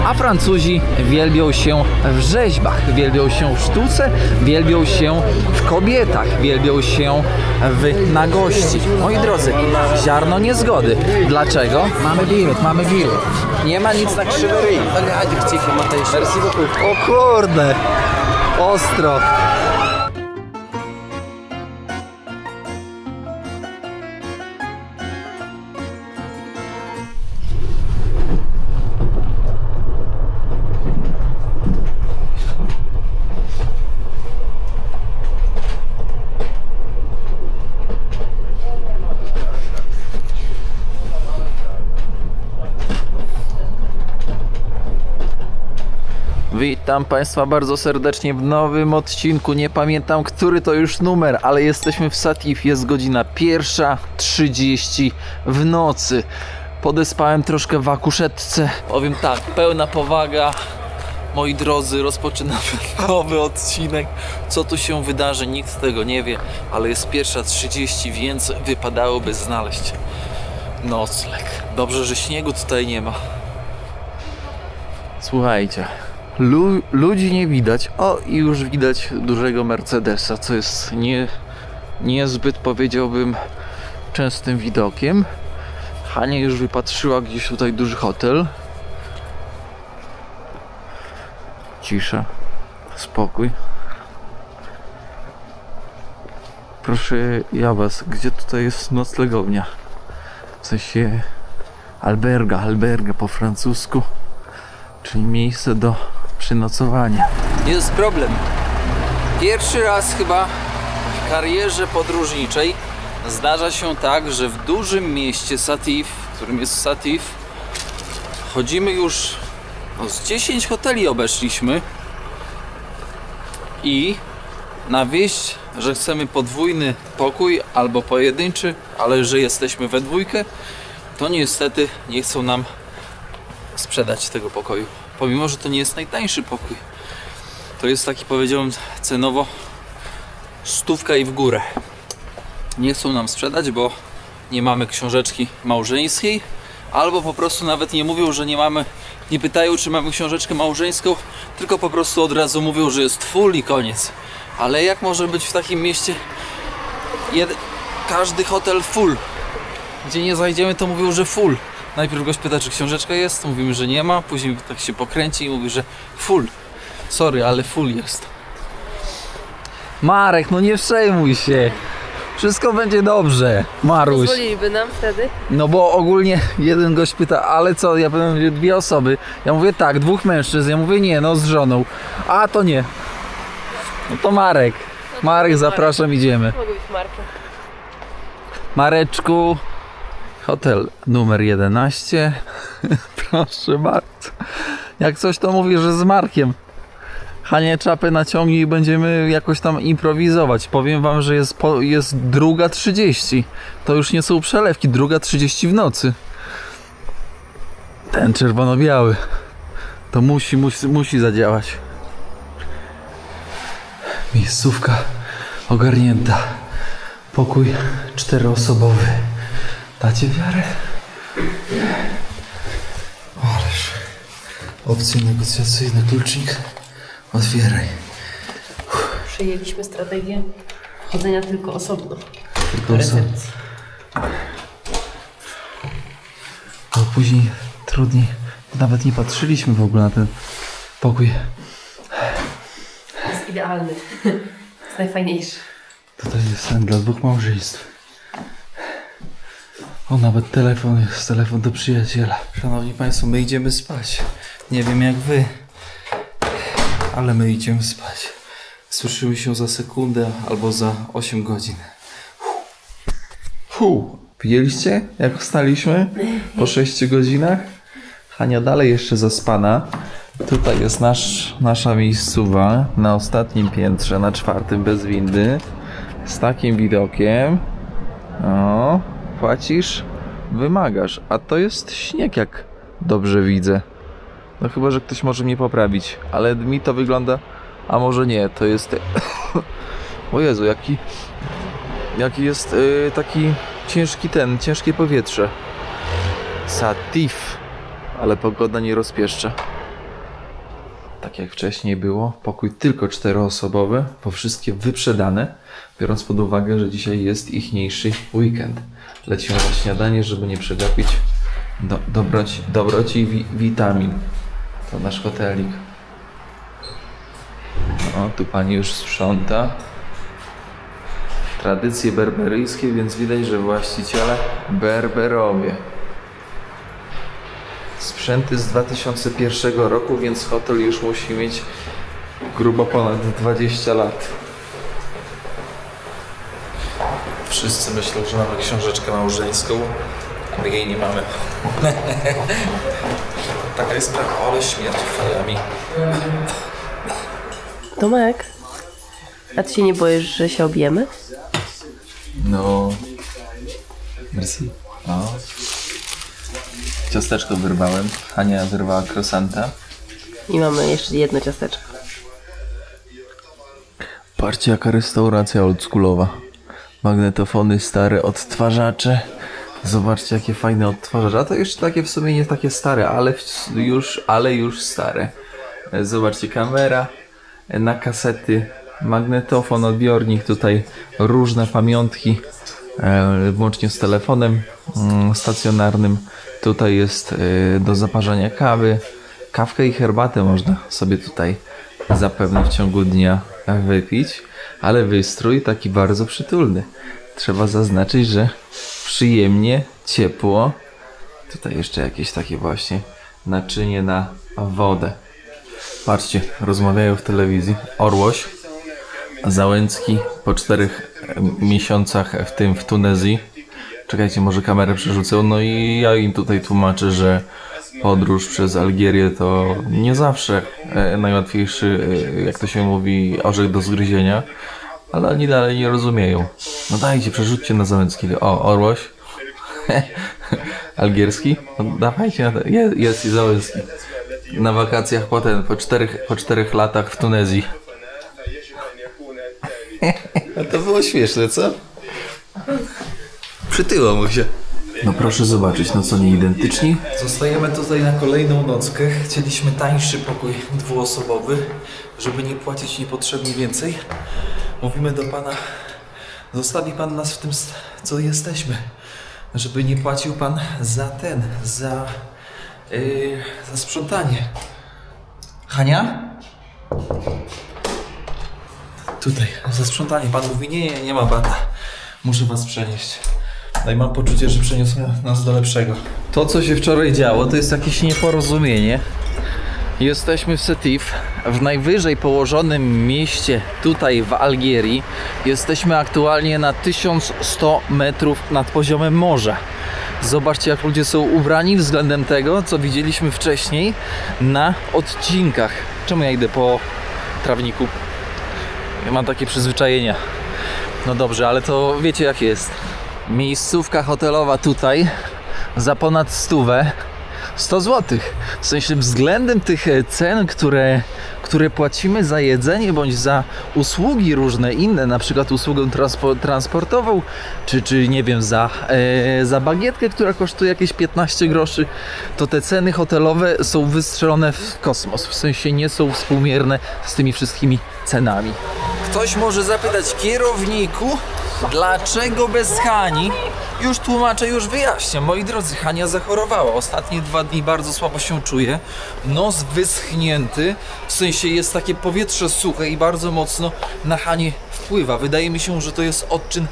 A Francuzi wielbią się w rzeźbach, wielbią się w sztuce, wielbią się w kobietach, wielbią się w nagości. Moi drodzy, ziarno niezgody. Dlaczego? Mamy bilet, mamy bilet. Nie ma nic na krzywy ryj. Merci beaucoup. O kurde, ostro. Witam Państwa bardzo serdecznie w nowym odcinku. Nie pamiętam, który to już numer, ale jesteśmy w Satif. Jest godzina 1:30 w nocy. Podespałem troszkę w akuszetce. Powiem tak, pełna powaga. Moi drodzy, rozpoczynamy nowy odcinek. Co tu się wydarzy, nikt tego nie wie, ale jest 1:30, więc wypadałoby znaleźć nocleg. Dobrze, że śniegu tutaj nie ma. Słuchajcie. Ludzi nie widać. O, i już widać dużego Mercedesa, co jest niezbyt, powiedziałbym, częstym widokiem. Hania już wypatrzyła gdzieś tutaj duży hotel. Cisza, spokój. Proszę ja was, gdzie tutaj jest noclegownia? W sensie alberga po francusku, czyli miejsce do przynocowania. Jest problem. Pierwszy raz chyba w karierze podróżniczej zdarza się tak, że w dużym mieście Satif, którym jest Satif, chodzimy już, z 10 hoteli obeszliśmy i na wieść, że chcemy podwójny pokój albo pojedynczy, ale że jesteśmy we dwójkę, to niestety nie chcą nam sprzedać tego pokoju. Pomimo, że to nie jest najtańszy pokój. To jest taki, powiedziałem, cenowo 100 i w górę. Nie chcą nam sprzedać, bo nie mamy książeczki małżeńskiej, albo po prostu nawet nie mówią, że nie mamy, nie pytają, czy mamy książeczkę małżeńską, tylko po prostu od razu mówią, że jest full i koniec. Ale jak może być w takim mieście każdy hotel full? Gdzie nie zajdziemy, to mówią, że full. Najpierw gość pyta, czy książeczka jest, mówimy, że nie ma, później tak się pokręci i mówi, że full. Sorry, ale full jest. Marek, no nie przejmuj się. Wszystko będzie dobrze, Maruś. Pozwoliliby nam wtedy? No bo ogólnie jeden gość pyta, ale co, ja powiem 2 osoby. Ja mówię tak, 2 mężczyzn, ja mówię nie, no z żoną. A to nie. No to Marek. Marek, zapraszam, idziemy. Mogę być Markiem. Mareczku. Hotel numer 11. Proszę bardzo. Jak coś, to mówię, że z Markiem. Hanie, czapę naciągnij i będziemy jakoś tam improwizować. Powiem wam, że jest 2:30. To już nie są przelewki. 2:30 w nocy. Ten czerwono-biały. To musi zadziałać. Miejscówka ogarnięta. Pokój 4-osobowy. Dacie wiarę? Ależ. Opcje negocjacyjne, klucznik. Otwieraj. Przyjęliśmy strategię chodzenia tylko osobno. Tylko osobno. Bo później trudniej. Nawet nie patrzyliśmy w ogóle na ten pokój. Jest idealny. Jest najfajniejszy. To też jest sen dla 2 małżeństw. O, nawet telefon jest, telefon do przyjaciela. Szanowni Państwo, my idziemy spać. Nie wiem jak wy, ale my idziemy spać. Słyszymy się za sekundę albo za 8 godzin. Widzieliście, jak wstaliśmy po 6 godzinach? Hania dalej jeszcze zaspana. Tutaj jest nasza miejscowa na ostatnim piętrze, na 4. bez windy. Z takim widokiem. O, płacisz, wymagasz. A to jest śnieg, jak dobrze widzę. No chyba, że ktoś może mnie poprawić. Ale mi to wygląda... A może nie, to jest... O Jezu, jaki jest taki ciężkie powietrze. Satif. Ale pogoda nie rozpieszcza. tak jak wcześniej było, pokój tylko 4-osobowy, bo wszystkie wyprzedane, biorąc pod uwagę, że dzisiaj jest ichniejszy weekend. Lecimy na śniadanie, żeby nie przegapić dobroci witamin. To nasz hotelik. O, tu pani już sprząta. Tradycje berberyjskie, więc widać, że właściciele berberowie. Sprzęty z 2001 roku, więc hotel już musi mieć grubo ponad 20 lat. Wszyscy myślą, że mamy książeczkę małżeńską, ale jej nie mamy. Taka jest prawda, ale śmierć fajami. Tomek, a ty się nie boisz, że się objemy? No. Merci. O. Ciasteczko wyrwałem. Hania wyrwała croissanta. I mamy jeszcze jedno ciasteczko. Patrzcie, jaka restauracja oldschoolowa. Magnetofony stare, odtwarzacze. Zobaczcie, jakie fajne odtwarzacze. A to jeszcze takie w sumie nie takie stare, ale już stare. Zobaczcie, kamera na kasety, magnetofon, odbiornik, tutaj różne pamiątki, włącznie z telefonem stacjonarnym. Tutaj jest do zaparzania kawy. Kawkę i herbatę można sobie tutaj zapewne w ciągu dnia wypić, ale wystrój taki bardzo przytulny. Trzeba zaznaczyć, że przyjemnie, ciepło. Tutaj jeszcze jakieś takie właśnie naczynie na wodę. Patrzcie, rozmawiają w telewizji. Orłoś, Załęcki po 4 miesiącach w Tunezji. Czekajcie, może kamerę przerzucę. No i ja im tutaj tłumaczę, że podróż przez Algierię to nie zawsze najłatwiejszy, jak to się mówi, orzech do zgryzienia, ale oni dalej nie rozumieją. No dajcie, przerzućcie na Załęcki. O, Orłoś. Algierski. No dawajcie na to. Jest i Załęcki. Na wakacjach po 4 latach w Tunezji. A to było śmieszne, co? Przytyło mu się. No proszę zobaczyć, no co nie identyczni. Zostajemy tutaj na kolejną nockę. Chcieliśmy tańszy pokój 2-osobowy, żeby nie płacić niepotrzebnie więcej. Mówimy do pana, zostawi pan nas w tym, co jesteśmy. Żeby nie płacił pan za sprzątanie. Hania? Tutaj, za sprzątanie. Pan mówi, nie ma bata. Muszę was przenieść. No i mam poczucie, że przeniosłem nas do lepszego. To, co się wczoraj działo, to jest jakieś nieporozumienie. Jesteśmy w Sétif, w najwyżej położonym mieście tutaj w Algierii. Jesteśmy aktualnie na 1100 metrów nad poziomem morza. Zobaczcie, jak ludzie są ubrani względem tego, co widzieliśmy wcześniej na odcinkach. Czemu ja idę po trawniku? Ja mam takie przyzwyczajenia. No dobrze, ale to wiecie jak jest. Miejscówka hotelowa tutaj za ponad 100 zł. W sensie względem tych cen, które płacimy za jedzenie bądź za usługi różne inne, na przykład usługę transportową, czy nie wiem, za bagietkę, która kosztuje jakieś 15 groszy, to te ceny hotelowe są wystrzelone w kosmos. W sensie nie są współmierne z tymi wszystkimi cenami. Ktoś może zapytać, kierowniku, dlaczego bez Hani? Już tłumaczę, już wyjaśniam. Moi drodzy, Hania zachorowała. Ostatnie 2 dni bardzo słabo się czuje. Nos wyschnięty. W sensie jest takie powietrze suche i bardzo mocno na Hanię wpływa. Wydaje mi się, że to jest odczyn,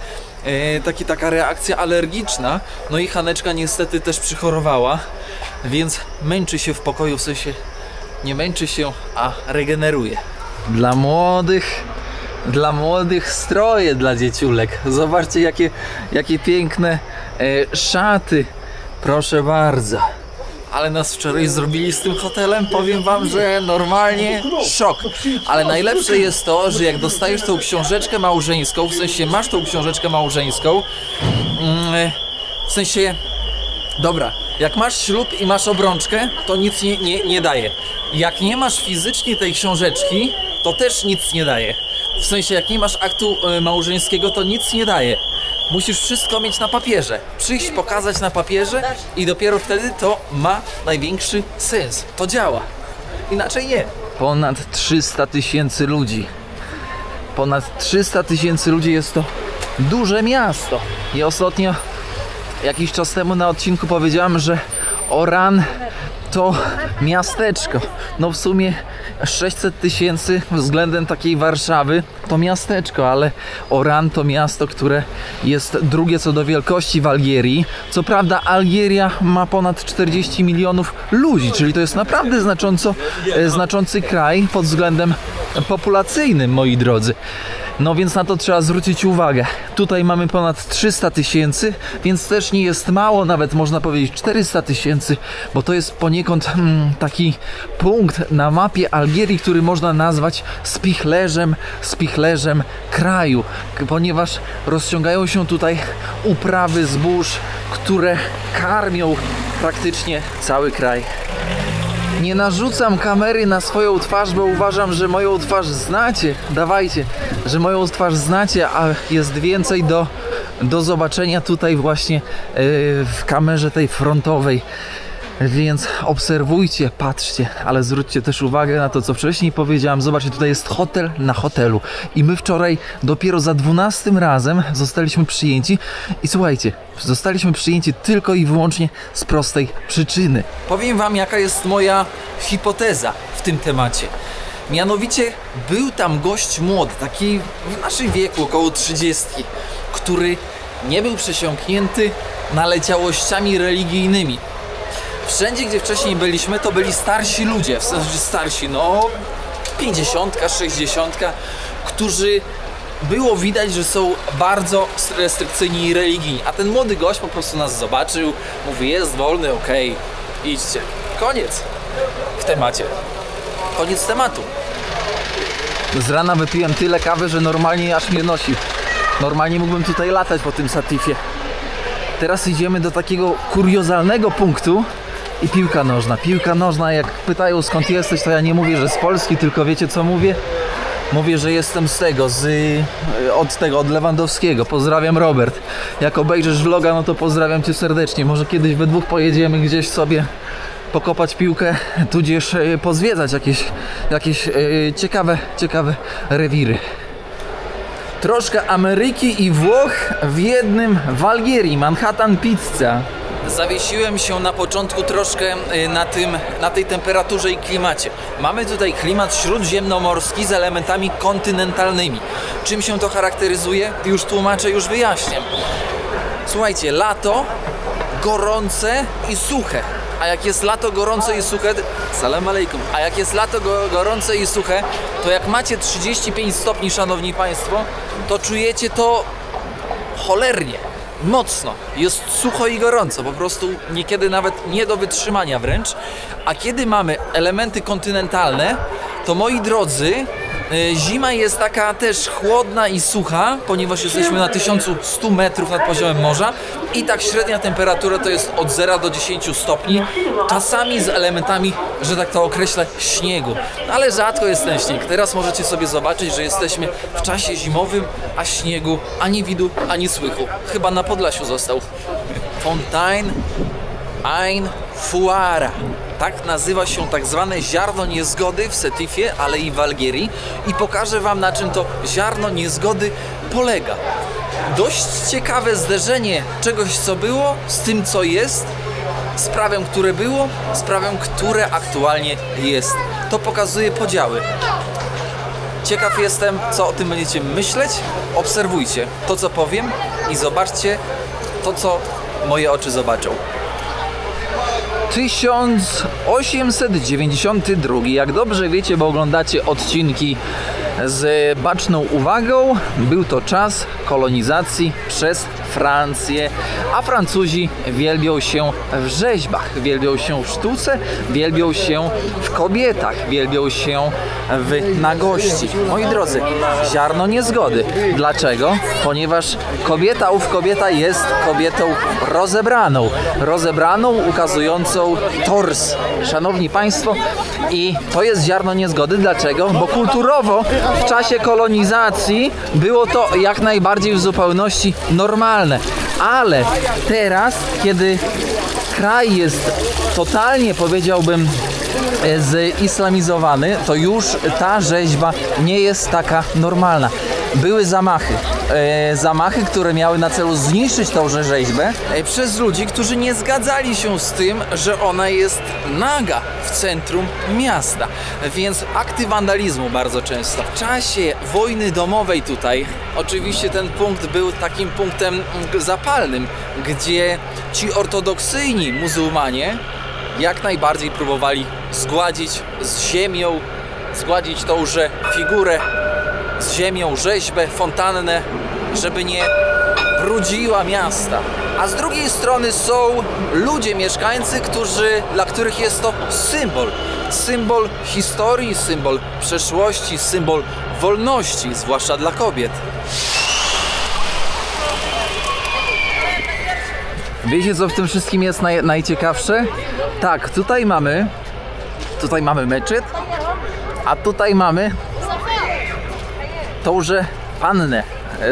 taka reakcja alergiczna. No i Haneczka niestety też przychorowała. Więc męczy się w pokoju, w sensie nie męczy się, a regeneruje. Dla młodych stroje dla dzieciulek. Zobaczcie, jakie piękne szaty. Proszę bardzo. Ale nas wczoraj zrobili z tym hotelem. Powiem wam, że normalnie szok. Ale najlepsze jest to, że jak dostajesz tą książeczkę małżeńską, w sensie masz tą książeczkę małżeńską, w sensie, dobra, jak masz ślub i masz obrączkę, to nic nie daje. Jak nie masz fizycznie tej książeczki, to też nic nie daje. W sensie, jak nie masz aktu małżeńskiego, to nic nie daje. Musisz wszystko mieć na papierze. Przyjść, pokazać na papierze i dopiero wtedy to ma największy sens. To działa. Inaczej nie. ponad 300 000 ludzi. Ponad 300 000 ludzi, jest to duże miasto. I ostatnio, jakiś czas temu na odcinku powiedziałem, że Oran to miasteczko. No w sumie 600 000 względem takiej Warszawy to miasteczko, ale Oran to miasto, które jest drugie co do wielkości w Algierii. Co prawda Algieria ma ponad 40 milionów ludzi, czyli to jest naprawdę znaczący kraj pod względem populacyjnym, moi drodzy. No więc na to trzeba zwrócić uwagę. Tutaj mamy ponad 300 000, więc też nie jest mało, nawet można powiedzieć 400 000, bo to jest poniekąd taki punkt na mapie Algierii, który można nazwać spichlerzem kraju, ponieważ rozciągają się tutaj uprawy zbóż, które karmią praktycznie cały kraj. Nie narzucam kamery na swoją twarz, bo uważam, że moją twarz znacie. Dawajcie, że moją twarz znacie, a jest więcej do zobaczenia tutaj właśnie w kamerze tej frontowej. Więc obserwujcie, patrzcie, ale zwróćcie też uwagę na to, co wcześniej powiedziałem. Zobaczcie, tutaj jest hotel na hotelu i my wczoraj dopiero za 12 razem zostaliśmy przyjęci i słuchajcie, zostaliśmy przyjęci tylko i wyłącznie z prostej przyczyny. Powiem wam, jaka jest moja hipoteza w tym temacie. Mianowicie był tam gość młody, taki w naszym wieku, około 30, który nie był przesiąknięty naleciałościami religijnymi. Wszędzie, gdzie wcześniej byliśmy, to byli starsi ludzie, w sensie starsi, no 50, 60, którzy było widać, że są bardzo restrykcyjni i religijni. A ten młody gość po prostu nas zobaczył, mówi, jest wolny, okej, idźcie. Koniec w temacie. Koniec tematu. Z rana wypiłem tyle kawy, że normalnie aż mnie nosi. Normalnie mógłbym tutaj latać po tym Satifie. Teraz idziemy do takiego kuriozalnego punktu i piłka nożna. Piłka nożna, jak pytają skąd jesteś, to ja nie mówię, że z Polski, tylko wiecie co mówię? Mówię, że jestem z tego, od Lewandowskiego. Pozdrawiam, Robert. Jak obejrzysz vloga, no to pozdrawiam cię serdecznie. Może kiedyś we dwóch pojedziemy gdzieś sobie pokopać piłkę, tudzież pozwiedzać jakieś ciekawe rewiry. Troszkę Ameryki i Włoch w jednym, w Algierii, Manhattan Pizza. Zawiesiłem się na początku troszkę na tej temperaturze i klimacie. Mamy tutaj klimat śródziemnomorski z elementami kontynentalnymi. Czym się to charakteryzuje? Już tłumaczę, już wyjaśniam. Słuchajcie, lato gorące i suche. A jak jest lato gorące i suche, salam alejkum, a jak jest lato gorące i suche, to jak macie 35 stopni, szanowni państwo, to czujecie to cholernie, mocno. Jest sucho i gorąco, po prostu niekiedy nawet nie do wytrzymania wręcz. A kiedy mamy elementy kontynentalne, to moi drodzy, zima jest taka też chłodna i sucha, ponieważ jesteśmy na 1100 metrów nad poziomem morza i tak średnia temperatura to jest od 0 do 10 stopni, czasami z elementami, że tak to określę, śniegu. Ale rzadko jest ten śnieg. Teraz możecie sobie zobaczyć, że jesteśmy w czasie zimowym, a śniegu ani widu, ani słychu. Chyba na Podlasiu został. Fontaine Ain Fouara. Tak nazywa się tak zwane ziarno niezgody w Setifie, ale i w Algierii. I pokażę wam, na czym to ziarno niezgody polega. Dość ciekawe zderzenie czegoś, co było, z tym, co jest, z prawem, które było, z prawem, które aktualnie jest. To pokazuje podziały. Ciekaw jestem, co o tym będziecie myśleć. Obserwujcie to, co powiem i zobaczcie to, co moje oczy zobaczą. 1892. Jak dobrze wiecie, bo oglądacie odcinki z baczną uwagą, był to czas kolonizacji przez Francję, a Francuzi wielbią się w rzeźbach, wielbią się w sztuce, wielbią się w kobietach, wielbią się w nagości. Moi drodzy, ziarno niezgody. Dlaczego? Ponieważ kobieta jest kobietą rozebraną, ukazującą tors. Szanowni Państwo, i to jest ziarno niezgody. Dlaczego? Bo kulturowo w czasie kolonizacji było to jak najbardziej w zupełności normalne. Ale teraz, kiedy kraj jest totalnie, powiedziałbym, zislamizowany, to już ta rzeźba nie jest taka normalna. Były zamachy, które miały na celu zniszczyć tą rzeźbę przez ludzi, którzy nie zgadzali się z tym, że ona jest naga w centrum miasta. Więc akty wandalizmu bardzo często. W czasie wojny domowej tutaj, oczywiście ten punkt był takim punktem zapalnym, gdzie ci ortodoksyjni muzułmanie jak najbardziej próbowali zgładzić z ziemią, zgładzić tąże figurę z ziemią, rzeźbę, fontannę, żeby nie brudziła miasta. A z drugiej strony są ludzie, mieszkańcy, dla których jest to symbol historii, symbol przeszłości, symbol wolności, zwłaszcza dla kobiet. Wiecie, co w tym wszystkim jest najciekawsze? Tak, tutaj mamy meczet, a tutaj mamy tąże pannę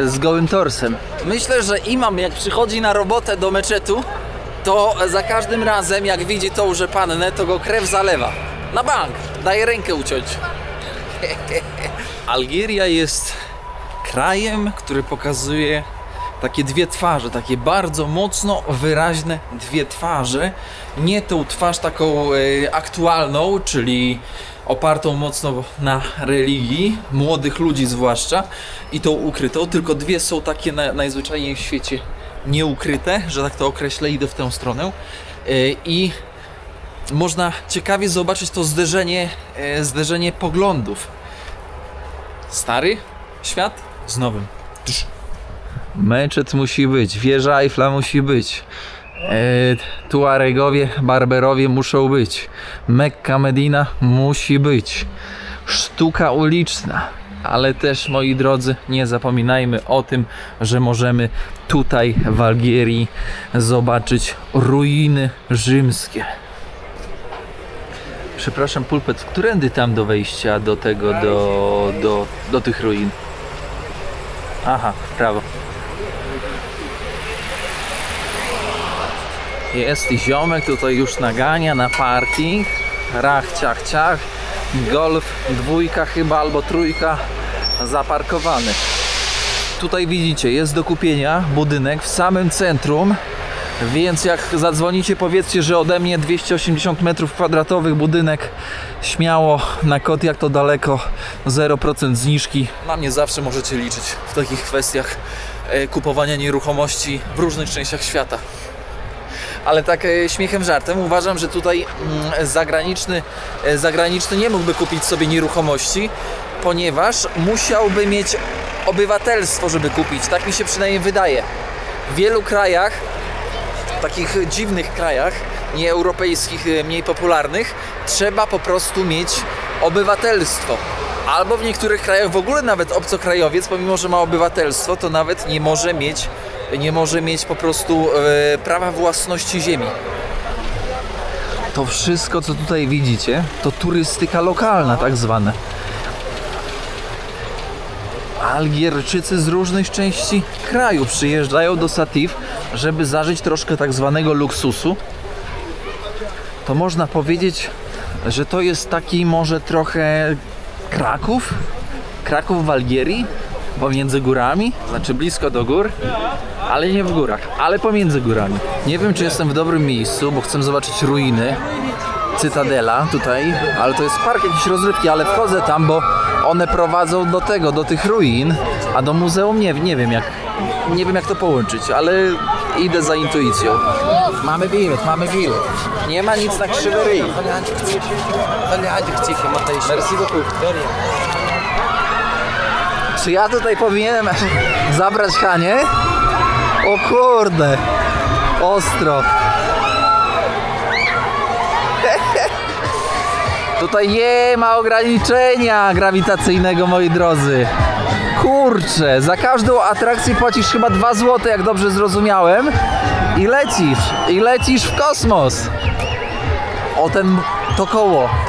z gołym torsem. Myślę, że imam, jak przychodzi na robotę do meczetu, to za każdym razem, jak widzi tąże pannę, to go krew zalewa. Na bank! Daje rękę uciąć. Algieria jest krajem, który pokazuje takie dwie twarze, takie bardzo mocno wyraźne dwie twarze. Nie tą twarz taką aktualną, czyli opartą mocno na religii, młodych ludzi zwłaszcza, i tą ukrytą, tylko dwie są takie najzwyczajniej w świecie nieukryte, że tak to określę, idę w tę stronę. I można ciekawie zobaczyć to zderzenie poglądów. Stary świat z nowym. Meczet musi być, wieża Eiffla musi być, Tuaregowie, Barberowie muszą być, Mekka, Medina musi być, sztuka uliczna, ale też, moi drodzy, nie zapominajmy o tym, że możemy tutaj w Algierii zobaczyć ruiny rzymskie. Przepraszam, pulpet, którędy tam do wejścia do tego, do tych ruin? Aha, w prawo. Jest i ziomek, tutaj już nagania na parking. Rach, ciach, ciach. Golf, dwójka chyba, albo trójka zaparkowany. Tutaj widzicie, jest do kupienia budynek w samym centrum. Więc jak zadzwonicie, powiedzcie, że ode mnie 280 m2 budynek, śmiało, na kod jak to daleko, 0% zniżki. Na mnie zawsze możecie liczyć w takich kwestiach kupowania nieruchomości w różnych częściach świata. Ale tak śmiechem żartem, uważam, że tutaj zagraniczny nie mógłby kupić sobie nieruchomości, ponieważ musiałby mieć obywatelstwo, żeby kupić. Tak mi się przynajmniej wydaje. W wielu krajach, takich dziwnych krajach, nieeuropejskich, mniej popularnych, trzeba po prostu mieć obywatelstwo. Albo w niektórych krajach w ogóle nawet obcokrajowiec, pomimo że ma obywatelstwo, to nawet nie może mieć po prostu prawa własności ziemi. To wszystko, co tutaj widzicie, to turystyka lokalna tak zwana. Algierczycy z różnych części kraju przyjeżdżają do Satif, żeby zażyć troszkę tak zwanego luksusu. To można powiedzieć, że to jest taki może trochę Kraków w Algierii, pomiędzy górami, znaczy blisko do gór, ale nie w górach, ale pomiędzy górami. Nie wiem, czy jestem w dobrym miejscu, bo chcę zobaczyć ruiny. Cytadela tutaj, ale to jest park jakiejś rozrywki, ale wchodzę tam, bo one prowadzą do tych ruin, a do muzeum nie wiem jak to połączyć, ale idę za intuicją. Mamy bilet. Nie ma nic na krzywy ryj. Merci beaucoup. Czy ja tutaj powinienem zabrać Hanię? O kurde, ostro. Tutaj nie ma ograniczenia grawitacyjnego, moi drodzy. Kurczę, za każdą atrakcję płacisz chyba 2 zł, jak dobrze zrozumiałem. I lecisz w kosmos. O to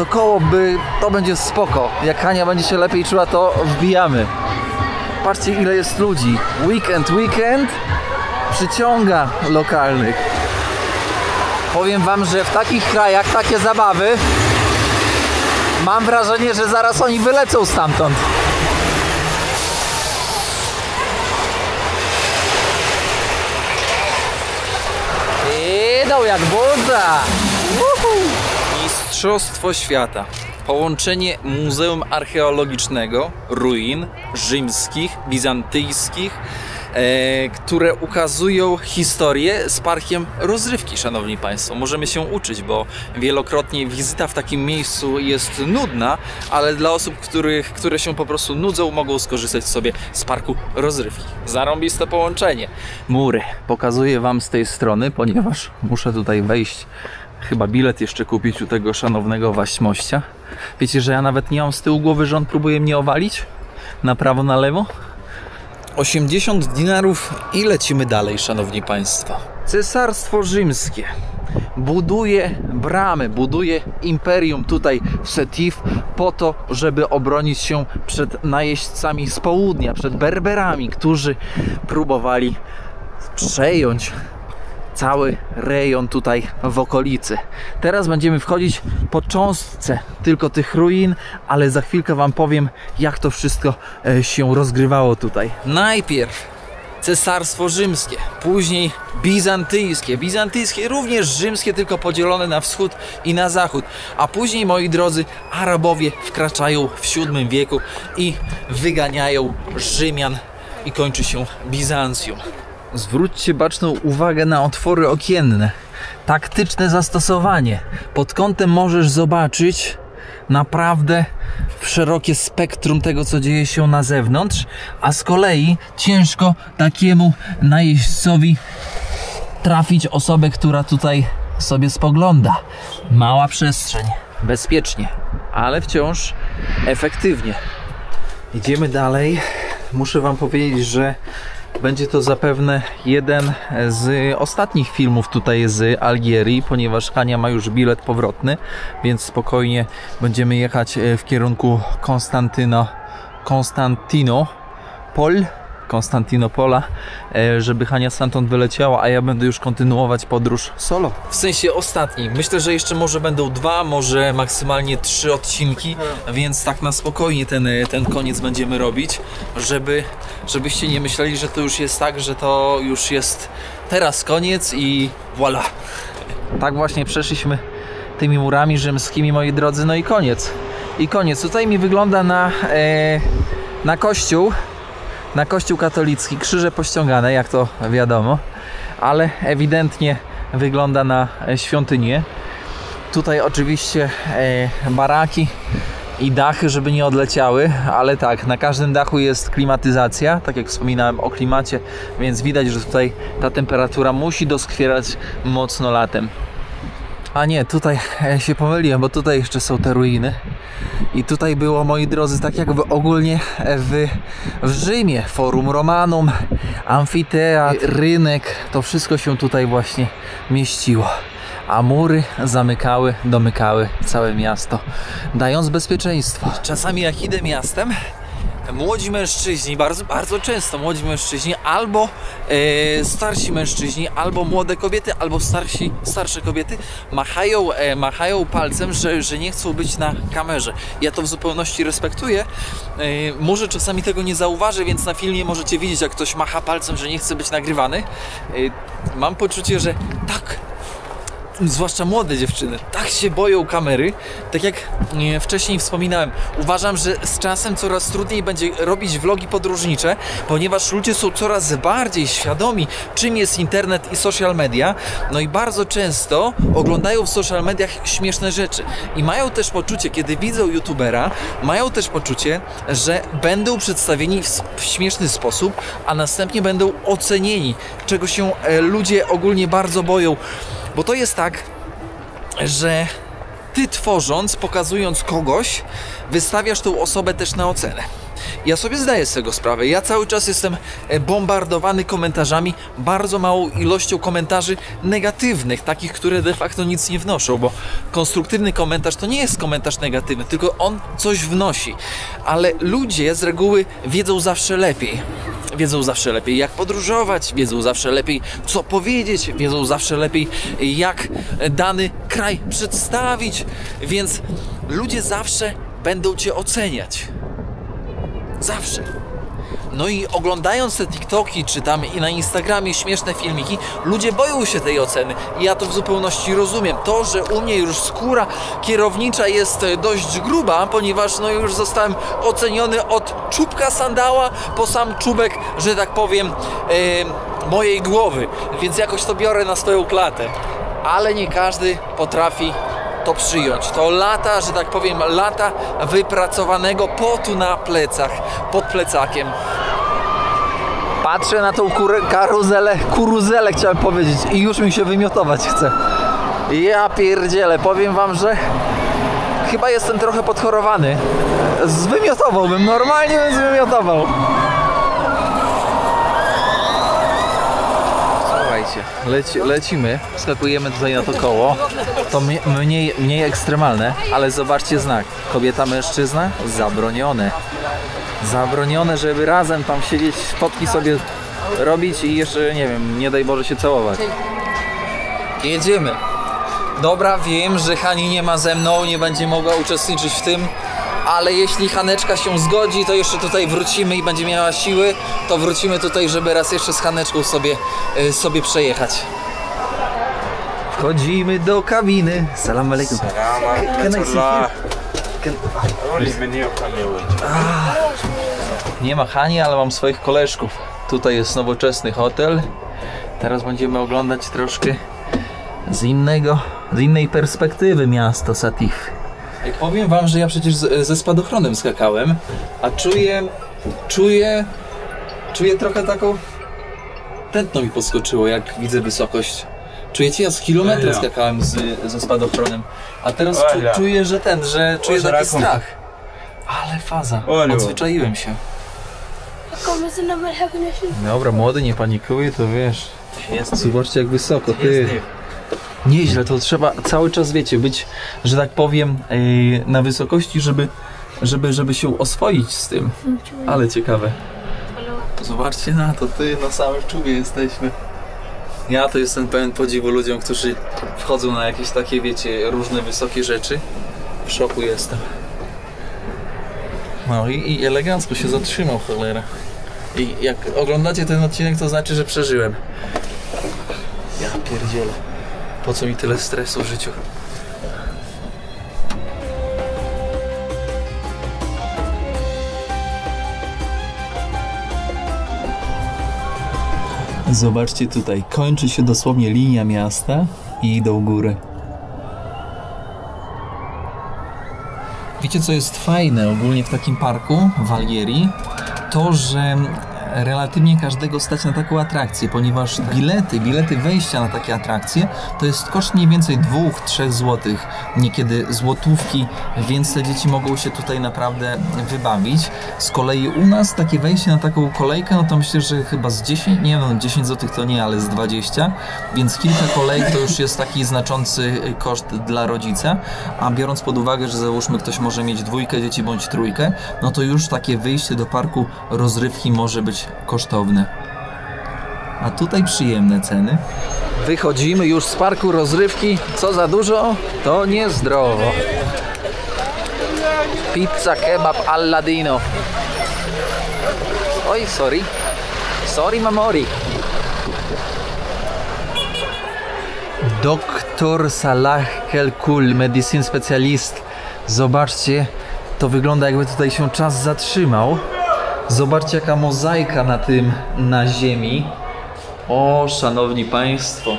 koło to będzie spoko. Jak Hania będzie się lepiej czuła, to wbijamy. Patrzcie, ile jest ludzi. Weekend przyciąga lokalnych. Powiem wam, że w takich krajach takie zabawy Mam wrażenie, że zaraz oni wylecą stamtąd. Idą jak burza. Mistrzostwo świata. Połączenie Muzeum Archeologicznego, ruin rzymskich, bizantyjskich, które ukazują historię z parkiem rozrywki, szanowni państwo. Możemy się uczyć, bo wielokrotnie wizyta w takim miejscu jest nudna, ale dla osób, które się po prostu nudzą, mogą skorzystać sobie z parku rozrywki. Zarąbiste połączenie. Mury pokazuję wam z tej strony, ponieważ muszę tutaj wejść. Chyba bilet jeszcze kupić u tego szanownego waśmościa. Wiecie, że ja nawet nie mam z tyłu głowy, że on próbuje mnie owalić? Na prawo, na lewo? 80 dinarów i lecimy dalej, szanowni państwo. Cesarstwo Rzymskie buduje bramy, buduje imperium tutaj w Setif po to, żeby obronić się przed najeźdźcami z południa, przed Berberami, którzy próbowali przejąć cały rejon tutaj w okolicy. Teraz będziemy wchodzić po cząstce tylko tych ruin, ale za chwilkę wam powiem, jak to wszystko się rozgrywało tutaj. Najpierw Cesarstwo Rzymskie, później Bizantyjskie. Bizantyjskie również rzymskie, tylko podzielone na wschód i na zachód. A później, moi drodzy, Arabowie wkraczają w VII wieku i wyganiają Rzymian i kończy się Bizancjum. Zwróćcie baczną uwagę na otwory okienne. Taktyczne zastosowanie. Pod kątem możesz zobaczyć naprawdę szerokie spektrum tego, co dzieje się na zewnątrz, a z kolei ciężko takiemu najeźdźcowi trafić osobę, która tutaj sobie spogląda. Mała przestrzeń. Bezpiecznie, ale wciąż efektywnie. Idziemy dalej. Muszę wam powiedzieć, że będzie to zapewne jeden z ostatnich filmów tutaj z Algierii, ponieważ Hania ma już bilet powrotny, więc spokojnie będziemy jechać w kierunku Konstantynopola, żeby Hania stamtąd wyleciała, a ja będę już kontynuować podróż solo. W sensie ostatni. Myślę, że jeszcze może będą 2, może maksymalnie 3 odcinki, więc tak na spokojnie ten koniec będziemy robić, żebyście nie myśleli, że to już jest tak, że to już jest teraz koniec i voilà. Tak właśnie przeszliśmy tymi murami rzymskimi, moi drodzy, no i koniec. I koniec. Tutaj mi wygląda na kościół. Na kościół katolicki, krzyże pościągane, jak to wiadomo, ale ewidentnie wygląda na świątynię. Tutaj oczywiście baraki i dachy, żeby nie odleciały, ale tak, na każdym dachu jest klimatyzacja, tak jak wspominałem o klimacie, więc widać, że tutaj ta temperatura musi doskwierać mocno latem. A nie, tutaj się pomyliłem, bo tutaj jeszcze są te ruiny. I tutaj było, moi drodzy, tak jak ogólnie w Rzymie, Forum Romanum, amfiteatr, rynek, to wszystko się tutaj właśnie mieściło. A mury zamykały, domykały całe miasto, dając bezpieczeństwo. Czasami jak idę miastem, młodzi mężczyźni, bardzo często młodzi mężczyźni, albo starsi mężczyźni, albo młode kobiety, albo starsze kobiety machają palcem, że nie chcą być na kamerze. Ja to w zupełności respektuję. Może czasami tego nie zauważę, więc na filmie możecie widzieć, jak ktoś macha palcem, że nie chce być nagrywany. Mam poczucie, że tak, zwłaszcza młode dziewczyny, tak się boją kamery, tak jak wcześniej wspominałem. Uważam, że z czasem coraz trudniej będzie robić vlogi podróżnicze, ponieważ ludzie są coraz bardziej świadomi, czym jest internet i social media, no i bardzo często oglądają w social mediach śmieszne rzeczy i mają też poczucie, kiedy widzą youtubera, mają też poczucie, że będą przedstawieni w śmieszny sposób, a następnie będą ocenieni, czego się ludzie ogólnie bardzo boją. Bo to jest tak, że ty tworząc, pokazując kogoś, wystawiasz tą osobę też na ocenę. Ja sobie zdaję z tego sprawę. Ja cały czas jestem bombardowany komentarzami, bardzo małą ilością komentarzy negatywnych, takich, które de facto nic nie wnoszą, bo konstruktywny komentarz to nie jest komentarz negatywny, tylko on coś wnosi. Ale ludzie z reguły wiedzą zawsze lepiej. Wiedzą zawsze lepiej, jak podróżować, wiedzą zawsze lepiej, co powiedzieć, wiedzą zawsze lepiej, jak dany kraj przedstawić, więc ludzie zawsze będą cię oceniać. Zawsze. No i oglądając te TikToki, czy tam i na Instagramie śmieszne filmiki, ludzie boją się tej oceny. I ja to w zupełności rozumiem. To, że u mnie już skóra kierownicza jest dość gruba, ponieważ no już zostałem oceniony od czubka sandała po sam czubek, że tak powiem, mojej głowy. Więc jakoś to biorę na swoją klatę. Ale nie każdy potrafi to przyjąć. To lata, że tak powiem, lata wypracowanego potu na plecach, pod plecakiem. Patrzę na tą kuruzelę chciałem powiedzieć i już mi się wymiotować chce. Ja pierdzielę, powiem wam, że chyba jestem trochę podchorowany. Zwymiotowałbym, normalnie bym zwymiotował. Lecimy, skakujemy tutaj na to koło. To mniej ekstremalne, ale zobaczcie znak. Kobieta, mężczyzna? Zabronione. Zabronione, żeby razem tam siedzieć, fotki sobie robić i jeszcze, nie wiem, nie daj Boże się całować. Jedziemy. Dobra, wiem, że Hani nie ma ze mną, nie będzie mogła uczestniczyć w tym, ale jeśli Haneczka się zgodzi, to jeszcze tutaj wrócimy i będzie miała siły, to wrócimy tutaj, żeby raz jeszcze z Haneczką sobie przejechać. Wchodzimy do kabiny. Salam alaikum. Nie ma Hani, ale mam swoich koleżków. Tutaj jest nowoczesny hotel. Teraz będziemy oglądać troszkę z innej perspektywy miasto Satif. Powiem wam, że ja przecież ze spadochronem skakałem, a czuję trochę taką... Tętno mi podskoczyło, jak widzę wysokość. Czujecie? Ja z kilometra skakałem ze spadochronem, a teraz czuję, że czuję taki strach. Ale faza, odzwyczaiłem się. Dobra, młody, nie panikuj, to wiesz. Zobaczcie, jak wysoko, ty. Nieźle, to trzeba cały czas, wiecie, być, że tak powiem, na wysokości, żeby się oswoić z tym. Ale ciekawe. Zobaczcie na to, ty, na samym czubie jesteśmy. Ja to jestem pełen podziwu ludziom, którzy wchodzą na jakieś takie, wiecie, różne wysokie rzeczy. W szoku jestem. No i elegancko się zatrzymał, cholera. I jak oglądacie ten odcinek, to znaczy, że przeżyłem. Ja pierdzielę. Po co mi tyle stresu w życiu? Zobaczcie tutaj, kończy się dosłownie linia miasta i idą góry. Wiecie, co jest fajne ogólnie w takim parku w Algierii? To, że relatywnie każdego stać na taką atrakcję, ponieważ bilety wejścia na takie atrakcje to jest koszt mniej więcej 2-3 zł, niekiedy złotówki, więc te dzieci mogą się tutaj naprawdę wybawić. Z kolei u nas takie wejście na taką kolejkę, no to myślę, że chyba z 10, nie wiem, 10 zł to nie, ale z 20, więc kilka kolejek to już jest taki znaczący koszt dla rodzica, a biorąc pod uwagę, że załóżmy ktoś może mieć 2 dzieci bądź 3, no to już takie wyjście do parku rozrywki może być kosztowne. A tutaj przyjemne ceny. Wychodzimy już z parku rozrywki. Co za dużo, to niezdrowo. Pizza, kebab, al ladino. Oj, sorry. Sorry, mamori. Doktor Salah Kelkul, medicine specjalist. Zobaczcie, to wygląda, jakby tutaj się czas zatrzymał. Zobaczcie, jaka mozaika na ziemi. O, szanowni państwo,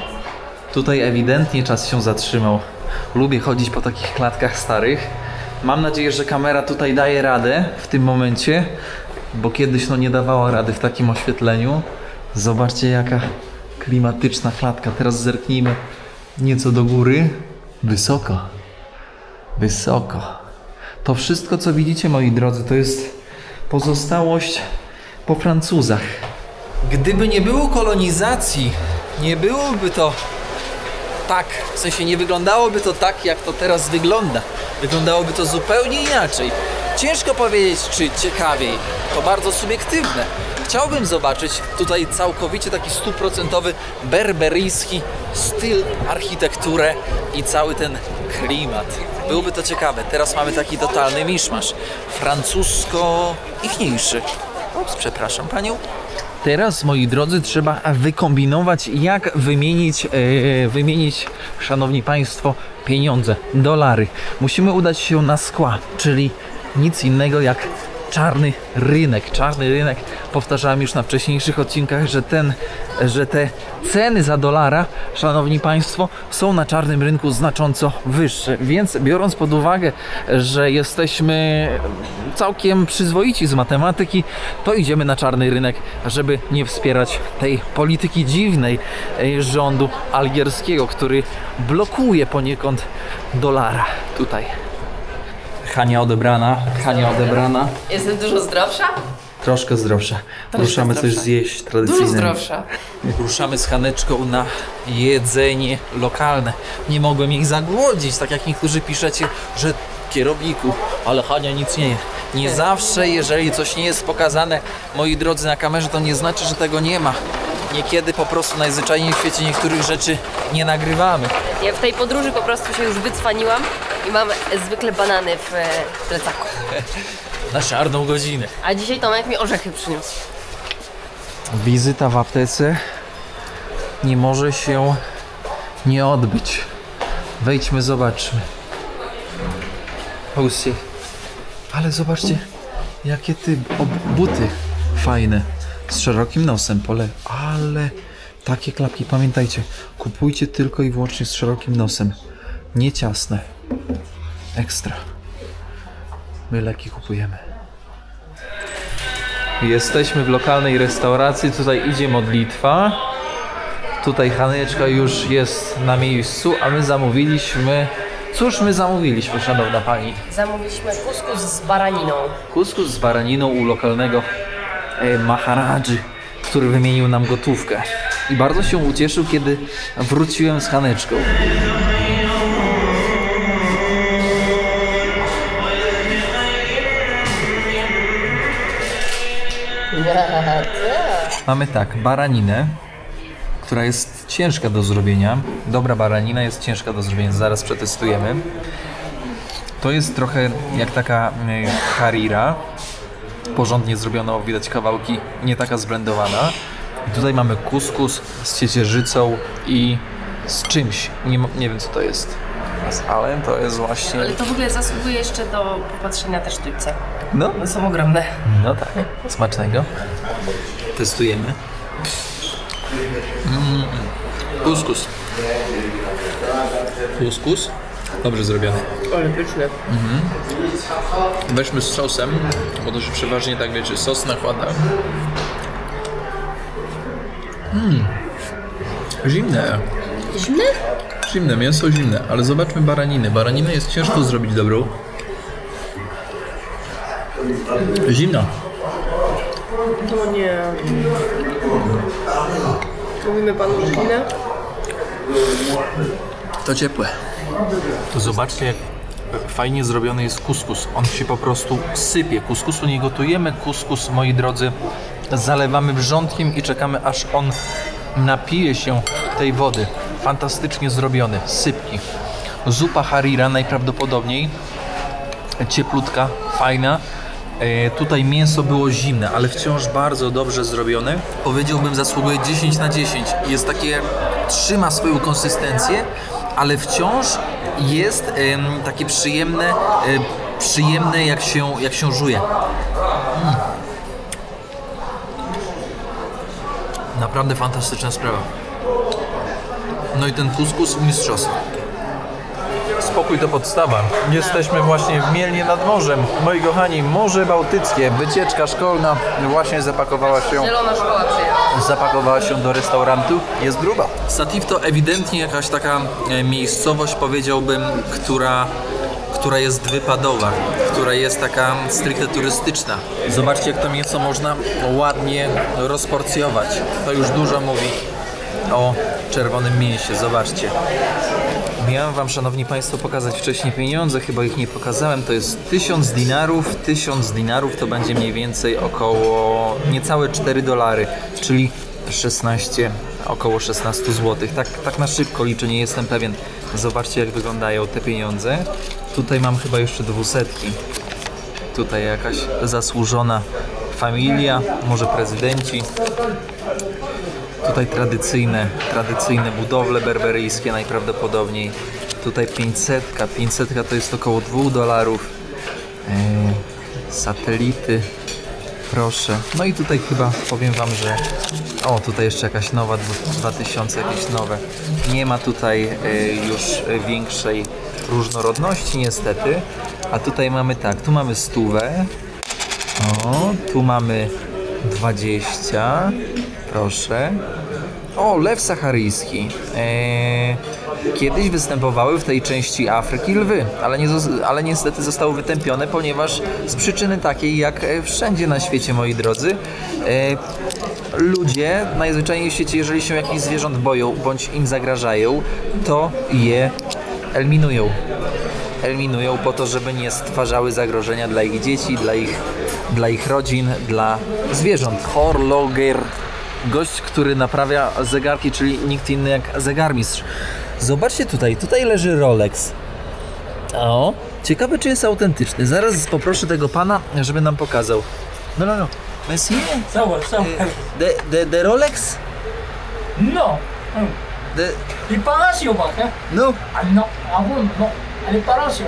tutaj ewidentnie czas się zatrzymał. Lubię chodzić po takich klatkach starych. Mam nadzieję, że kamera tutaj daje radę w tym momencie, bo kiedyś no nie dawała rady w takim oświetleniu. Zobaczcie, jaka klimatyczna klatka. Teraz zerknijmy nieco do góry. Wysoko. Wysoko. To wszystko, co widzicie, moi drodzy, to jest pozostałość po Francuzach. Gdyby nie było kolonizacji, nie byłoby to tak, w sensie nie wyglądałoby to tak, jak to teraz wygląda. Wyglądałoby to zupełnie inaczej. Ciężko powiedzieć, czy ciekawiej. To bardzo subiektywne. Chciałbym zobaczyć tutaj całkowicie taki 100% berberyjski styl, architekturę i cały ten klimat. Byłoby to ciekawe. Teraz mamy taki totalny miszmasz. Francusko-ichniejszy. Ups, przepraszam panią. Teraz, moi drodzy, trzeba wykombinować, jak wymienić, szanowni państwo, pieniądze, dolary. Musimy udać się na skła, czyli nic innego jak czarny rynek. Czarny rynek, powtarzałem już na wcześniejszych odcinkach, że te ceny za dolara, szanowni państwo, są na czarnym rynku znacząco wyższe. Więc biorąc pod uwagę, że jesteśmy całkiem przyzwoici z matematyki, to idziemy na czarny rynek, żeby nie wspierać tej polityki dziwnej rządu algierskiego, który blokuje poniekąd dolara. Tutaj Hania odebrana, Hania odebrana. Jestem dużo zdrowsza? Troszkę zdrowsza. Ruszamy coś zjeść tradycyjne. Dużo zdrowsza. Ruszamy z Haneczką na jedzenie lokalne. Nie mogłem ich zagłodzić, tak jak niektórzy piszecie, że kierowniku, ale Hania nic nie je. Nie zawsze, jeżeli coś nie jest pokazane, moi drodzy, na kamerze, to nie znaczy, że tego nie ma. Niekiedy po prostu najzwyczajniej w świecie niektórych rzeczy nie nagrywamy. Ja w tej podróży po prostu się już wycwaniłam i mam zwykle banany w plecaku. Na czarną godzinę. A dzisiaj Tomek mi orzechy przyniósł. Wizyta w aptece nie może się nie odbyć. Wejdźmy, zobaczmy. Patrzcie. Ale zobaczcie, jakie buty fajne. Z szerokim nosem, ale takie klapki, pamiętajcie, kupujcie tylko i wyłącznie z szerokim nosem, nie ciasne, ekstra. My leki kupujemy. Jesteśmy w lokalnej restauracji, tutaj idzie modlitwa, tutaj Haneczka już jest na miejscu, a my zamówiliśmy, cóż my zamówiliśmy, szanowna pani? Zamówiliśmy kuskus z baraniną. Kuskus z baraniną u lokalnego Maharadży, który wymienił nam gotówkę. I bardzo się ucieszył, kiedy wróciłem z Haneczką. Mamy tak, baraninę, która jest ciężka do zrobienia. Dobra baranina jest ciężka do zrobienia, zaraz przetestujemy. To jest trochę jak taka harira. Porządnie zrobiono, widać kawałki, nie taka zblendowana. Tutaj mamy kuskus z ciecierzycą i z czymś. Nie wiem, co to jest. Ale to jest właśnie... Ale to w ogóle zasługuje jeszcze do popatrzenia te sztućce. No. One są ogromne. No tak. Smacznego. Testujemy. Kuskus. Kuskus. Dobrze zrobiony. Ale pyszne. Weźmy z sosem, bo to się przeważnie tak, wiecie, sos nakłada. Zimne. Zimne? Zimne, mięso zimne, ale zobaczmy baraninę. Baraninę jest ciężko zrobić dobrą. Zimna. No nie. Mówimy panu, że zimne? To ciepłe. Zobaczcie, jak fajnie zrobiony jest kuskus. On się po prostu sypie. Kuskusu nie gotujemy. Kuskus, moi drodzy, zalewamy wrzątkiem i czekamy, aż on napije się tej wody. Fantastycznie zrobiony. Sypki. Zupa harira najprawdopodobniej. Cieplutka, fajna. Tutaj mięso było zimne, ale wciąż bardzo dobrze zrobione. Powiedziałbym, zasługuje 10 na 10. Jest takie, trzyma swoją konsystencję, ale wciąż jest takie przyjemne jak się żuje. Naprawdę fantastyczna sprawa. No i ten kuskus mistrzostwo. Spokój to podstawa. Jesteśmy właśnie w Mielnie nad Morzem. Moi kochani, Morze Bałtyckie. Wycieczka szkolna właśnie zapakowała się. Zielona szkoła przyjechała. Zapakowała się do restaurantu. Jest gruba. Sativ to ewidentnie jakaś taka miejscowość, powiedziałbym, która jest wypadowa, która jest taka stricte turystyczna. Zobaczcie, jak to mięso można ładnie rozporcjować. To już dużo mówi o czerwonym mięsie. Zobaczcie. Miałem wam, szanowni państwo, pokazać wcześniej pieniądze, chyba ich nie pokazałem. To jest 1000 dinarów. 1000 dinarów to będzie mniej więcej około niecałe $4, czyli około 16 zł. Tak na szybko liczę, nie jestem pewien. Zobaczcie, jak wyglądają te pieniądze. Tutaj mam chyba jeszcze 200. Tutaj jakaś zasłużona familia, może prezydenci. Tutaj tradycyjne budowle berberyjskie najprawdopodobniej. Tutaj 500. 500 to jest około $2. Satelity. Proszę. No i tutaj chyba powiem wam, że o, tutaj jeszcze jakaś nowa, 2000 jakieś nowe. Nie ma tutaj już większej różnorodności niestety. A tutaj mamy tak, tu mamy 100. O, tu mamy 20. Proszę. O, lew saharyjski. Kiedyś występowały w tej części Afryki lwy, ale niestety zostały wytępione, ponieważ z przyczyny takiej jak wszędzie na świecie, moi drodzy, ludzie najzwyczajniej w świecie, jeżeli się jakichś zwierząt boją bądź im zagrażają, to je eliminują po to, żeby nie stwarzały zagrożenia dla ich dzieci, dla ich rodzin, dla zwierząt. Horloger. Gość, który naprawia zegarki, czyli nikt inny jak zegarmistrz. Zobaczcie tutaj leży Rolex. O, ciekawe, czy jest autentyczny. Zaraz poproszę tego pana, żeby nam pokazał. No. Monsieur? The Rolex? No. Il Palacio, No. no, no, il Palacio.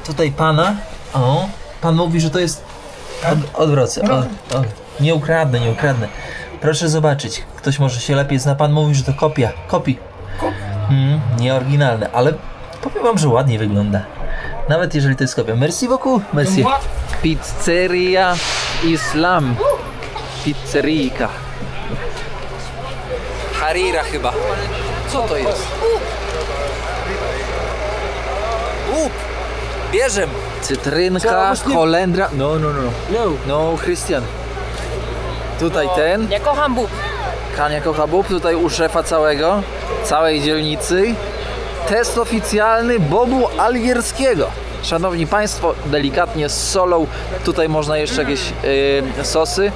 Tutaj pana. O, pan mówi, że to jest... Odwrócę. Nie ukradnę. Proszę zobaczyć. Ktoś może się lepiej zna. Pan mówi, że to kopii. Nie oryginalne, ale powiem wam, że ładnie wygląda. Nawet jeżeli to jest kopia. Merci beaucoup, monsieur. Pizzeria Islam. Pizzerijka. Harira chyba. Co to jest? Bierzem. Cytrynka, kolendra. No, Christian. Tutaj ten. Ja kocham bób. Kania kocha bób. Tutaj u szefa całej dzielnicy. Test oficjalny bobu algierskiego. Szanowni państwo, delikatnie z solą. Tutaj można jeszcze jakieś sosy.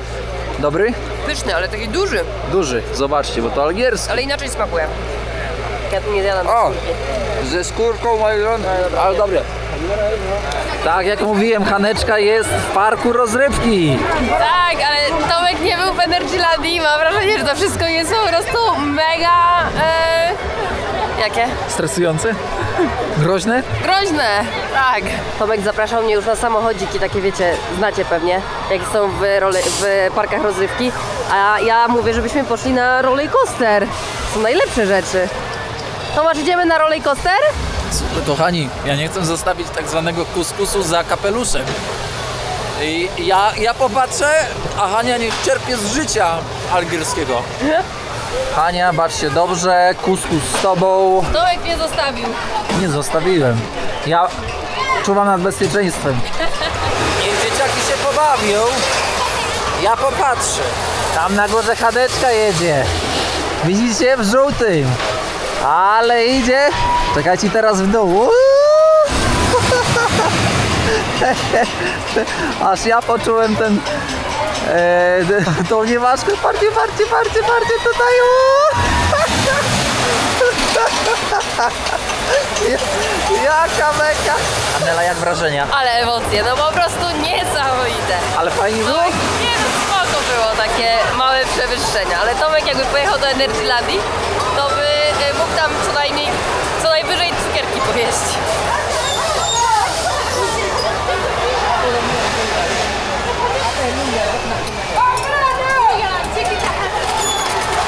Dobry? Pyszny, ale taki duży. Duży. Zobaczcie, bo to algierski. Ale inaczej smakuje. Ja tu nie zjadam. O! Ze skórką mają, ale dobre. Tak jak mówiłem, Haneczka jest w parku rozrywki. Tak, ale Tomek nie był w Energylandii i mam wrażenie, że to wszystko jest po prostu mega... Jakie? Stresujące? Groźne? Groźne! Tak. Tomek zapraszał mnie już na samochodziki, takie wiecie, znacie pewnie, jak są w parkach rozrywki. A ja mówię, żebyśmy poszli na roller coaster. Są najlepsze rzeczy. Tomasz, idziemy na roller coaster? Kochani, ja nie chcę zostawić tak zwanego kuskusu za kapeluszem. I ja popatrzę, a Hania niech czerpie z życia algierskiego. Hania, bacz się dobrze, kuskus z tobą. Tomek mnie zostawił. Nie zostawiłem. Ja czuwam nad bezpieczeństwem. Niech dzieciaki się pobawią. Ja popatrzę. Tam na górze Haneczka jedzie. Widzicie? W żółtym. Ale idzie. Czekajcie teraz w dół. Aż ja poczułem tą nieważkę. Parcie tutaj. Jaka meka. Anela, jak wrażenia? Ale emocje, no po prostu niesamowite. Ale fajnie było? Nie, no spoko było, takie małe przewyższenia. Ale Tomek jakby pojechał do Energylandii, to by mógł tam co najwyżej cukierki pojeść.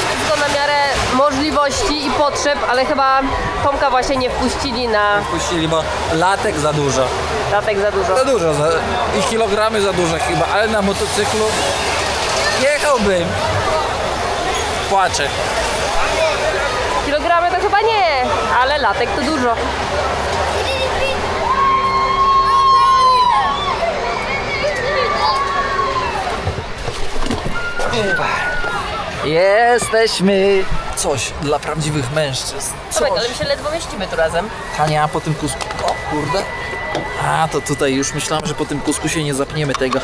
Wszystko na miarę możliwości i potrzeb, ale chyba Tomka właśnie nie wpuścili na... Puścili, bo latek za dużo. Latek za dużo. Za dużo i kilogramy za duże chyba, ale na motocyklu jechałbym. Płaczę. Kilogramy to chyba nie, ale latek to dużo. Jesteśmy coś dla prawdziwych mężczyzn. Tomek, ale my się ledwo mieścimy tu razem. Hania, po tym kusku... O kurde. A, to tutaj już myślałem, że po tym kusku się nie zapniemy tego.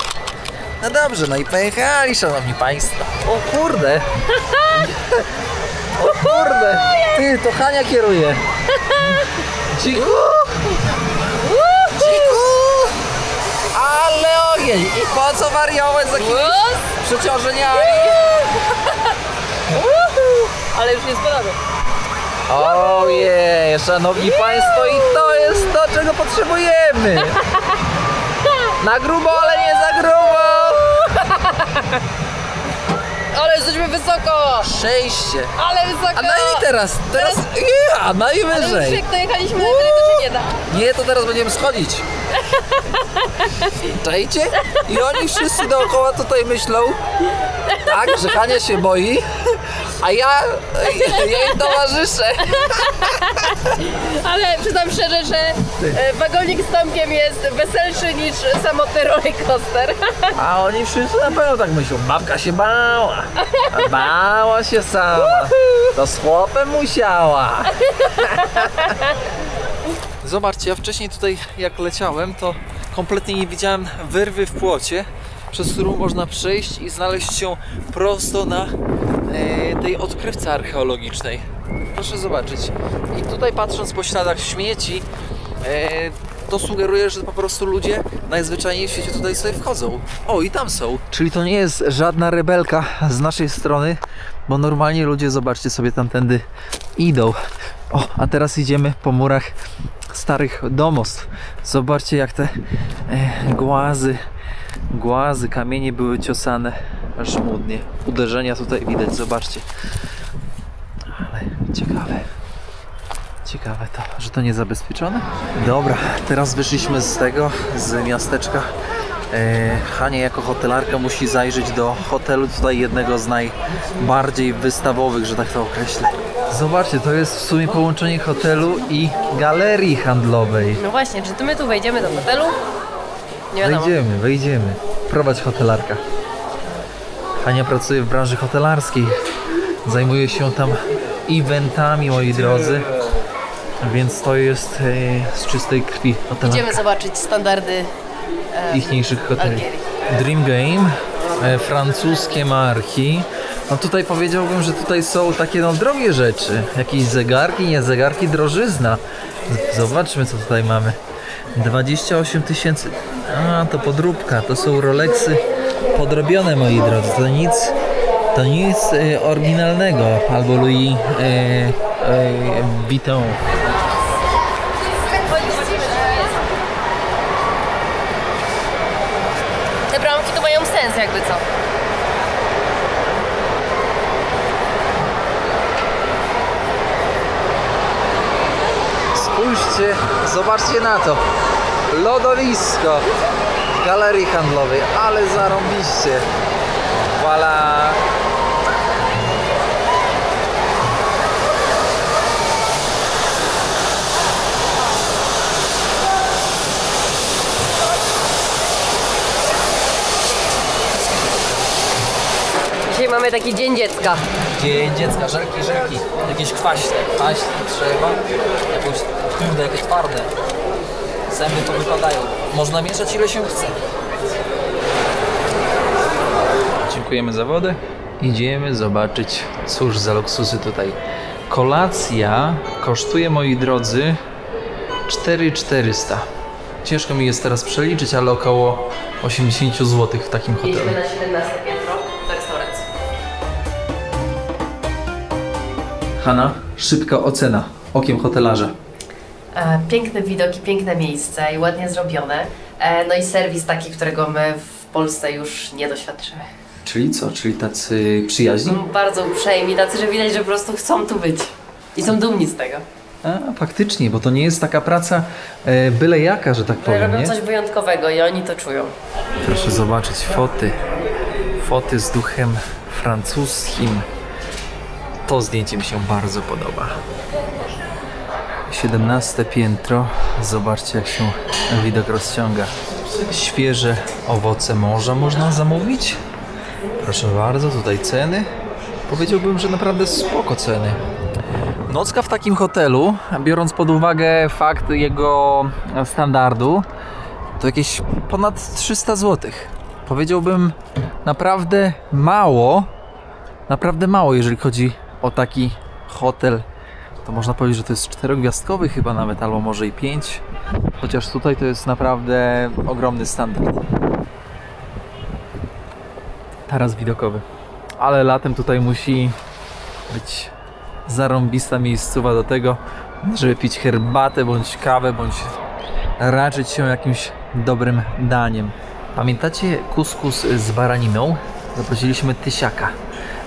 No dobrze, no i pojechali, szanowni państwo. O kurde. O kurde. Ty, to Hania kieruje. Dziku. Dziku. Ale ogień. I po co wariować z jakimiś przeciążeniami? Ale już nie spadamy. Ojej, szanowni państwo, i to jest to, czego potrzebujemy. Na grubo, ale nie za grubo. Ale jesteśmy wysoko! Przejście. Ale wysoko! A no i teraz ja, najwyżej. Ale już jak dojechaliśmy na tyle, to się nie da. Nie, to teraz będziemy schodzić. Czajcie? I oni wszyscy dookoła tutaj myślą, tak, że Hania się boi, a ja jej towarzyszę. Ale przyznam szczerze, że wagonik z Tomkiem jest weselszy niż samotny rollercoaster. A oni wszyscy na pewno tak myślą, babka się bała. Bała się sama. To z chłopem musiała. Zobaczcie, ja wcześniej tutaj jak leciałem, to kompletnie nie widziałem wyrwy w płocie, przez którą można przejść i znaleźć się prosto na tej odkrywce archeologicznej. Proszę zobaczyć. I tutaj patrząc po śladach śmieci, to sugeruje, że po prostu ludzie najzwyczajniej w świecie tutaj sobie wchodzą. O, i tam są. Czyli to nie jest żadna rebelka z naszej strony, bo normalnie ludzie, zobaczcie sobie, tamtędy idą. O, a teraz idziemy po murach starych domostw. Zobaczcie, jak te głazy, kamienie były ciosane żmudnie. Uderzenia tutaj widać, zobaczcie. Ale ciekawe to, że to nie zabezpieczone. Dobra, teraz wyszliśmy z miasteczka. Hania jako hotelarka musi zajrzeć do hotelu tutaj, jednego z najbardziej wystawowych, że tak to określę. Zobaczcie, to jest w sumie połączenie hotelu i galerii handlowej. No właśnie, czy my tu wejdziemy do hotelu? Nie wiadomo. Wejdziemy. Prowadź hotelarka. Hania pracuje w branży hotelarskiej. Zajmuje się tam eventami, moi drodzy. Więc to jest z czystej krwi hotelarka. Idziemy zobaczyć standardy ichniejszych hoteli. Algierii. Dream Game, francuskie marki. No tutaj powiedziałbym, że tutaj są takie no drogie rzeczy. Jakieś zegarki, nie zegarki, drożyzna. Zobaczmy, co tutaj mamy. 28 000. A, to podróbka. To są Rolexy podrobione, moi drodzy. To nic oryginalnego. Albo Louis Vuitton. Te bramki to mają sens, jakby co. Spójrzcie, zobaczcie na to. Lodowisko w galerii handlowej, ale zarąbiście. Voilà. Dzisiaj mamy taki dzień dziecka. Dzień dziecka, żelki. Jakieś kwaśne trzeba. Jakieś twarde. Zęby to wypadają. Można mieszać ile się chce. Dziękujemy za wodę. Idziemy zobaczyć, cóż za luksusy tutaj. Kolacja kosztuje, moi drodzy, 4400. Ciężko mi jest teraz przeliczyć, ale około 80 zł w takim hotelu. Idziemy na 17 piętro do restauracji. Hanna, szybka ocena okiem hotelarza. Piękne widoki, piękne miejsce i ładnie zrobione. No i serwis taki, którego my w Polsce już nie doświadczymy. Czyli co? Czyli tacy przyjaźni? Bardzo uprzejmi, tacy, że widać, że po prostu chcą tu być. I są dumni z tego. A, faktycznie, bo to nie jest taka praca byle jaka, że tak powiem, Robią nie? coś wyjątkowego i oni to czują. Proszę zobaczyć foty. Foty z duchem francuskim. To zdjęcie mi się bardzo podoba. 17 piętro. Zobaczcie, jak się widok rozciąga. Świeże owoce morza można zamówić. Proszę bardzo, tutaj ceny. powiedziałbym, że naprawdę spoko ceny. Nocka w takim hotelu, biorąc pod uwagę fakt jego standardu, to jakieś ponad 300 zł. Powiedziałbym naprawdę mało, jeżeli chodzi o taki hotel. To można powiedzieć, że to jest 4-gwiazdkowy chyba nawet, albo może i 5. Chociaż tutaj to jest naprawdę ogromny standard. Taras widokowy. Ale latem tutaj musi być zarąbista miejscowa do tego, żeby pić herbatę, bądź kawę, bądź raczyć się jakimś dobrym daniem. Pamiętacie kuskus z baraniną? Zaprosiliśmy tysiaka.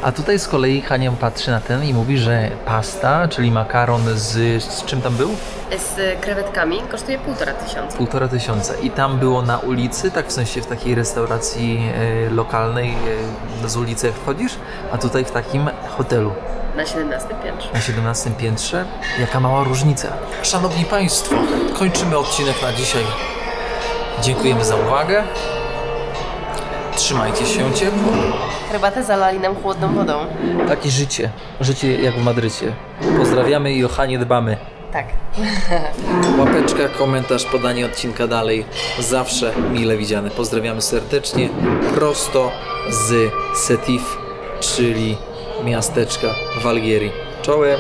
A tutaj z kolei Hania patrzy na ten i mówi, że pasta, czyli makaron z czym tam był? Z krewetkami kosztuje 1500. 1500. I tam było na ulicy, tak w sensie w takiej restauracji lokalnej, z ulicy jak wchodzisz, a tutaj w takim hotelu. Na 17 piętrze. Na 17 piętrze. Jaka mała różnica. Szanowni Państwo, kończymy odcinek na dzisiaj. Dziękujemy za uwagę. Trzymajcie się ciepło. Herbatę zalali nam chłodną wodą. Takie życie. Życie jak w Madrycie. Pozdrawiamy i o Hanie dbamy. Tak. Łapeczka, komentarz, podanie odcinka dalej. Zawsze mile widziane. Pozdrawiamy serdecznie. Prosto z Setif, czyli miasteczka w Algierii. Czołem!